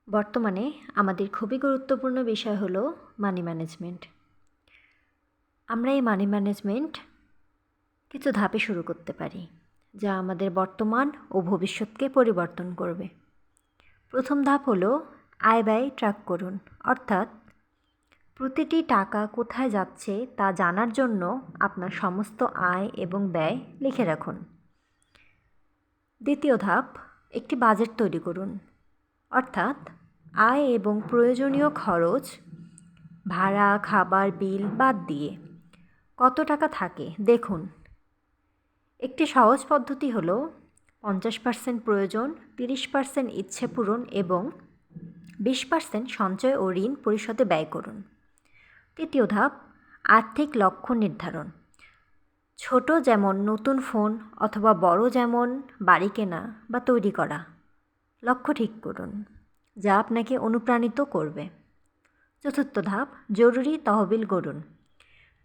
বর্তমানে আমাদের খুবই গুরুত্বপূর্ণ বিষয় হলো মানি ম্যানেজমেন্ট। আমরা এই মানি ম্যানেজমেন্ট কিছু ধাপে শুরু করতে পারি, যা আমাদের বর্তমান ও ভবিষ্যৎকে পরিবর্তন করবে। প্রথম ধাপ হলো আয় ব্যয় ট্র্যাক করুন, অর্থাৎ প্রতিটি টাকা কোথায় যাচ্ছে তা জানার জন্য আপনার সমস্ত আয় এবং ব্যয় লিখে রাখুন। দ্বিতীয় ধাপ, একটি বাজেট তৈরি করুন, অর্থাৎ আয় এবং প্রয়োজনীয় খরচ, ভাড়া, খাবার, বিল বাদ দিয়ে কত টাকা থাকে দেখুন। একটি সহজ পদ্ধতি হলো 50% প্রয়োজন, 30% ইচ্ছে পূরণ এবং 20% সঞ্চয় ও ঋণ পরিশোধে ব্যয় করুন। তৃতীয় ধাপ, আর্থিক লক্ষ্য নির্ধারণ। ছোট যেমন নতুন ফোন অথবা বড় যেমন বাড়ি কেনা বা তৈরি করা লক্ষ্য ঠিক করুন, যা আপনাকে অনুপ্রাণিত করবে। চতুর্থ ধাপ, জরুরি তহবিল গড়ুন।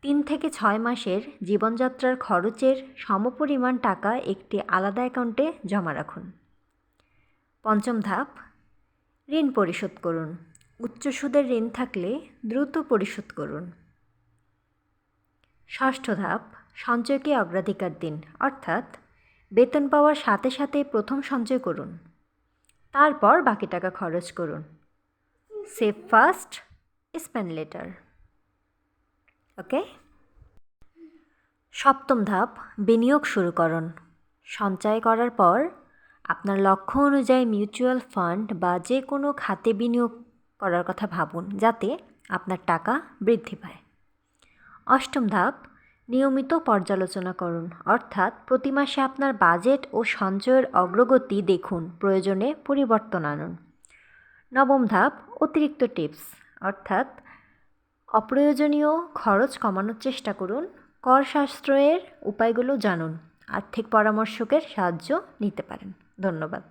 3 থেকে 6 মাসের জীবনযাত্রার খরচের সমপরিমাণ টাকা একটি আলাদা অ্যাকাউন্টে জমা রাখুন। পঞ্চম ধাপ, ঋণ পরিশোধ করুন। উচ্চ সুদের ঋণ থাকলে দ্রুত পরিশোধ করুন। ষষ্ঠ ধাপ, সঞ্চয়কে অগ্রাধিকার দিন, অর্থাৎ বেতন পাওয়ার সাথে সাথে প্রথম সঞ্চয় করুন, তারপর বাকি টাকা খরচ করুন। Save first, spend later. Okay. সপ্তম ধাপ, বিনিয়োগ শুরু করুন। সঞ্চয় করার পর আপনার লক্ষ্য অনুযায়ী মিউচুয়াল ফান্ড বা যে কোনো খাতে বিনিয়োগ করার কথা ভাবুন, যাতে আপনার টাকা বৃদ্ধি পায়। অষ্টম ধাপ, নিয়মিত পর্যালোচনা করুন, অর্থাৎ প্রতি মাসে আপনার বাজেট ও সঞ্চয়ের অগ্রগতি দেখুন, প্রয়োজনে পরিবর্তন আনুন। নবম ধাপ, অতিরিক্ত টিপস, অর্থাৎ অপ্রয়োজনীয় খরচ কমানোর চেষ্টা করুন। কর সাশ্রয়ের উপায়গুলো জানুন। আর্থিক পরামর্শকের সাহায্য নিতে পারেন। ধন্যবাদ।